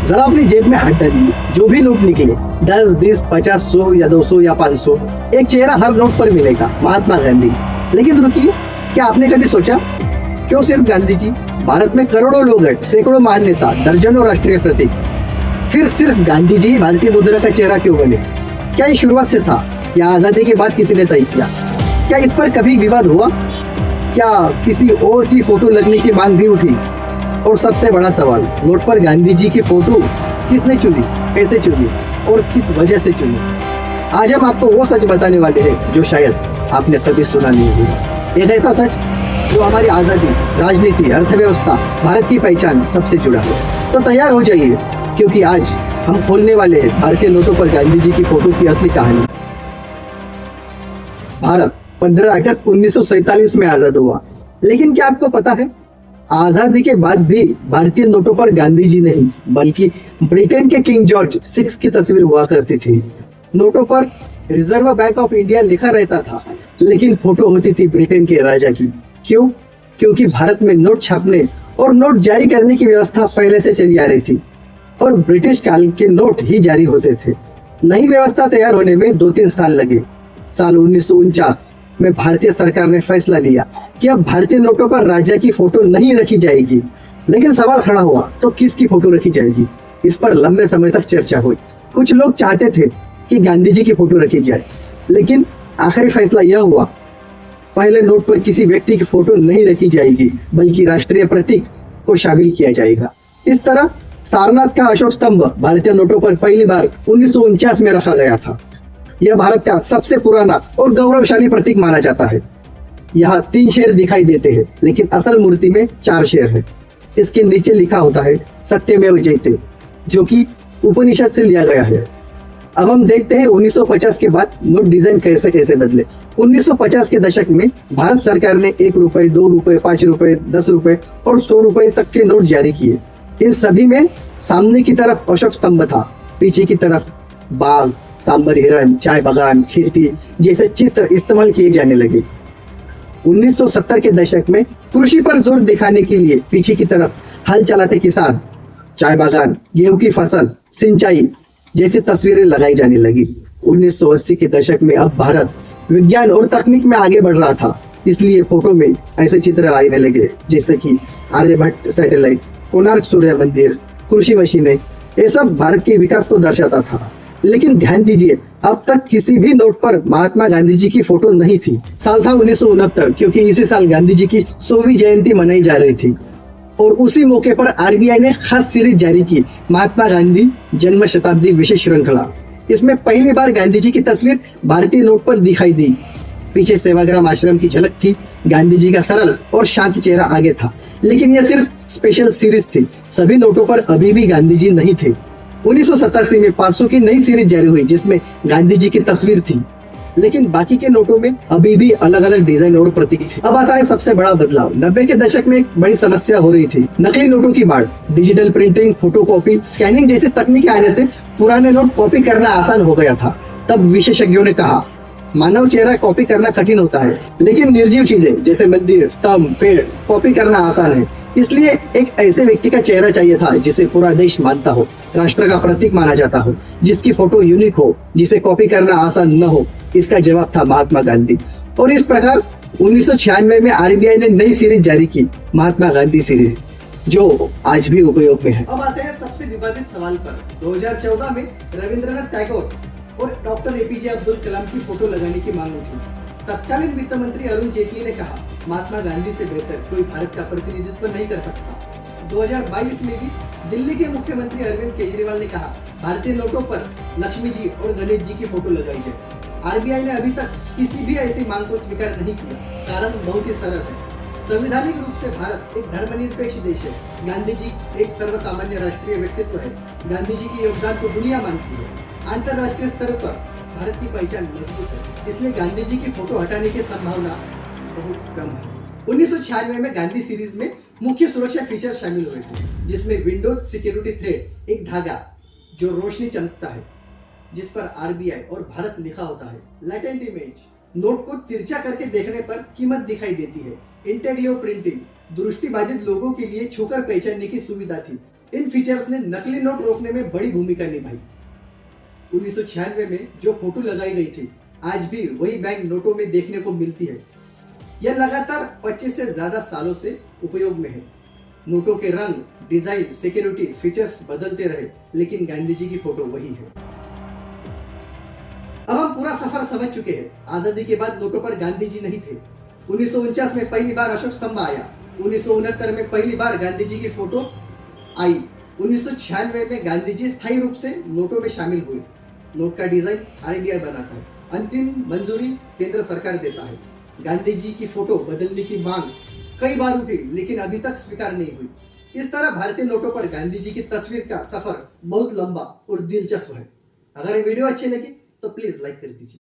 जरा अपनी जेब में हाथ डालिए, जो भी नोट निकले 10, 20, 50, 100 या 200 या 500, एक चेहरा हर नोट पर मिलेगा, महात्मा गांधी। लेकिन रुकिए, क्या आपने कभी सोचा क्यों सिर्फ गांधी जी? भारत में करोड़ों लोग हैं, सैकड़ों महान नेता, दर्जनों राष्ट्रीय प्रतीक, फिर सिर्फ गांधी जी भारतीय मुद्रा का चेहरा क्यों बने? क्या ये शुरुआत से था या आजादी के बाद किसी ने तय किया? क्या इस पर कभी विवाद हुआ? क्या किसी और की फोटो लगने की मांग भी उठी? और सबसे बड़ा सवाल, नोट पर गांधी जी की फोटो किसने चुनी, कैसे चुनी और किस वजह से चुनी? आज हम आपको वो सच बताने वाले हैं जो शायद आपने कभी सुना नहीं होगा। एक ऐसा सच जो हमारी आजादी, राजनीति, अर्थव्यवस्था, भारत की पहचान सबसे जुड़ा है। तो तैयार हो जाइए, क्योंकि आज हम खोलने वाले हैं भारतीय नोटों पर गांधी जी की फोटो की असली कहानी। भारत 15 अगस्त 1947 में आजाद हुआ, लेकिन क्या आपको पता है, आजादी के बाद भी भारतीय नोटों पर गांधी जी नहीं बल्कि ब्रिटेन के किंग जॉर्ज 6 की तस्वीर हुआ करती थी। नोटों पर रिजर्व बैंक ऑफ इंडिया लिखा रहता था, लेकिन फोटो होती थी ब्रिटेन के राजा की। क्यों? क्योंकि भारत में नोट छापने और नोट जारी करने की व्यवस्था पहले से चली आ रही थी और ब्रिटिश काल के नोट ही जारी होते थे। नई व्यवस्था तैयार होने में 2-3 साल लगे। साल 1949 में भारतीय सरकार ने फैसला लिया कि अब भारतीय नोटों पर राजा की फोटो नहीं रखी जाएगी। लेकिन सवाल खड़ा हुआ, तो किसकी फोटो रखी जाएगी? इस पर लंबे समय तक चर्चा हुई। कुछ लोग चाहते थे कि गांधी जी की फोटो रखी जाए, लेकिन आखिरी फैसला यह हुआ, पहले नोट पर किसी व्यक्ति की फोटो नहीं रखी जाएगी बल्कि राष्ट्रीय प्रतीक को शामिल किया जाएगा। इस तरह सारनाथ का अशोक स्तंभ भारतीय नोटों पर पहली बार 1949 में रखा गया था। यह भारत का सबसे पुराना और गौरवशाली प्रतीक माना जाता है। यहाँ 3 शेर दिखाई देते हैं, लेकिन असल मूर्ति में 4 शेर है। इसके नीचे लिखा होता है सत्यमेव जयते, जो कि उपनिषद से लिया गया है। अब हम देखते हैं 1950 के बाद नोट डिजाइन कैसे कैसे बदले। 1950 के दशक में भारत सरकार ने 1 रुपए, 2 रुपए, 5 रुपए, 10 रुपए और 100 रुपए तक के नोट जारी किए। इन सभी में सामने की तरफ अशोक स्तंभ था, पीछे की तरफ बाघ, सांबर हिरन, चाय बागान, खेती जैसे चित्र इस्तेमाल किए जाने लगे। 1970 के दशक में कृषि पर जोर दिखाने के लिए पीछे की तरफ हल चलाते किसान, चाय बागान, गेहूं की फसल, सिंचाई जैसी तस्वीरें लगाई जाने लगी। 1980 के दशक में अब भारत विज्ञान और तकनीक में आगे बढ़ रहा था, इसलिए फोटो में ऐसे चित्र आने लगे जैसे कि आर्यभट्ट सैटेलाइट, कोणार्क सूर्य मंदिर, कृषि मशीनें। ये सब भारत के विकास को दर्शाता था। लेकिन ध्यान दीजिए, अब तक किसी भी नोट पर महात्मा गांधी जी की फोटो नहीं थी। साल था 1969, क्योंकि इसी साल गांधी जी की 100वीं जयंती मनाई जा रही थी और उसी मौके पर आरबीआई ने खास सीरीज जारी की, महात्मा गांधी जन्म शताब्दी विशेष श्रृंखला। इसमें पहली बार गांधी जी की तस्वीर भारतीय नोट पर दिखाई दी। पीछे सेवाग्राम आश्रम की झलक थी, गांधी जी का सरल और शांत चेहरा आगे था। लेकिन यह सिर्फ स्पेशल सीरीज थी, सभी नोटों पर अभी भी गांधी जी नहीं थे। 1987 में 500 की नई सीरीज जारी हुई, जिसमें गांधी जी की तस्वीर थी, लेकिन बाकी के नोटों में अभी भी अलग अलग डिजाइन और प्रतीक थे। अब आता है सबसे बड़ा बदलाव। 90 के दशक में एक बड़ी समस्या हो रही थी, नकली नोटों की बाढ़। डिजिटल प्रिंटिंग, फोटोकॉपी, स्कैनिंग जैसी तकनीकें आने से पुराने नोट कॉपी करना आसान हो गया था। तब विशेषज्ञों ने कहा, मानव चेहरा कॉपी करना कठिन होता है, लेकिन निर्जीव चीजें जैसे मंदिर, स्तंभ, पेड़ कॉपी करना आसान है। इसलिए एक ऐसे व्यक्ति का चेहरा चाहिए था जिसे पूरा देश मानता हो, राष्ट्र का प्रतीक माना जाता हो, जिसकी फोटो यूनिक हो, जिसे कॉपी करना आसान न हो। इसका जवाब था महात्मा गांधी। और इस प्रकार 1996 में आरबीआई ने नई सीरीज जारी की, महात्मा गांधी सीरीज, जो आज भी उपयोग में है। अब आते हैं सबसे विवादित सवाल पर। 2014 में रविंद्रनाथ टैगोर और डॉक्टर एपीजे अब्दुल कलाम की फोटो लगाने की मांग उठी। तत्कालीन वित्त मंत्री अरुण जेटली ने कहा, महात्मा गांधी से बेहतर कोई भारत का प्रतिनिधित्व नहीं कर सकता। 2022 में भी दिल्ली के मुख्यमंत्री अरविंद केजरीवाल ने कहा, भारतीय नोटों पर लक्ष्मी जी और गणेश जी की फोटो लगाई जाए। आरबीआई ने अभी तक किसी भी ऐसी मांग को स्वीकार नहीं किया। कारण बहुत ही सरल है, संवैधानिक रूप से भारत एक धर्मनिरपेक्ष देश है। गांधी जी एक सर्वसामान्य राष्ट्रीय व्यक्तित्व है। गांधी जी के योगदान को दुनिया मानती है। अंतरराष्ट्रीय स्तर पर भारत की पहचान मजबूत है, इसलिए गांधी जी की फोटो हटाने की संभावना बहुत कम है। 1996 में गांधी सीरीज में मुख्य सुरक्षा फीचर शामिल हुए थे, जिसमें विंडो सिक्योरिटी थ्रेड, एक धागा जो रोशनी चमकता है, जिस पर आरबीआई और भारत लिखा होता है। लेटेंट इमेज, नोट को तिरछा करके देखने पर कीमत दिखाई देती है। इंटेग्लियो प्रिंटिंग, दृष्टिबाधित लोगों के लिए छूकर पहचानने की सुविधा थी। इन फीचर्स ने नकली नोट रोकने में बड़ी भूमिका निभाई। 1996 में जो फोटो लगाई गई थी, आज भी वही बैंक नोटों में देखने को मिलती है। यह लगातार 25 से ज्यादा सालों से उपयोग में है। नोटों के रंग, डिजाइन, सिक्योरिटी फीचर्स बदलते रहे, लेकिन गांधी जी की फोटो वही है। अब हम पूरा सफर समझ चुके हैं। आजादी के बाद नोटों पर गांधी जी नहीं थे। 1949 में पहली बार अशोक स्तंभ आया। 1969 में पहली बार गांधी जी की फोटो आई। 1996 में गांधी जी स्थायी रूप से नोटों में शामिल हुए। नोट का डिजाइन RBI बनाता है, अंतिम मंजूरी केंद्र सरकार देता है। गांधी जी की फोटो बदलने की मांग कई बार उठी, लेकिन अभी तक स्वीकार नहीं हुई। इस तरह भारतीय नोटों पर गांधी जी की तस्वीर का सफर बहुत लंबा और दिलचस्प है। अगर ये वीडियो अच्छी लगी तो प्लीज लाइक कर दीजिए।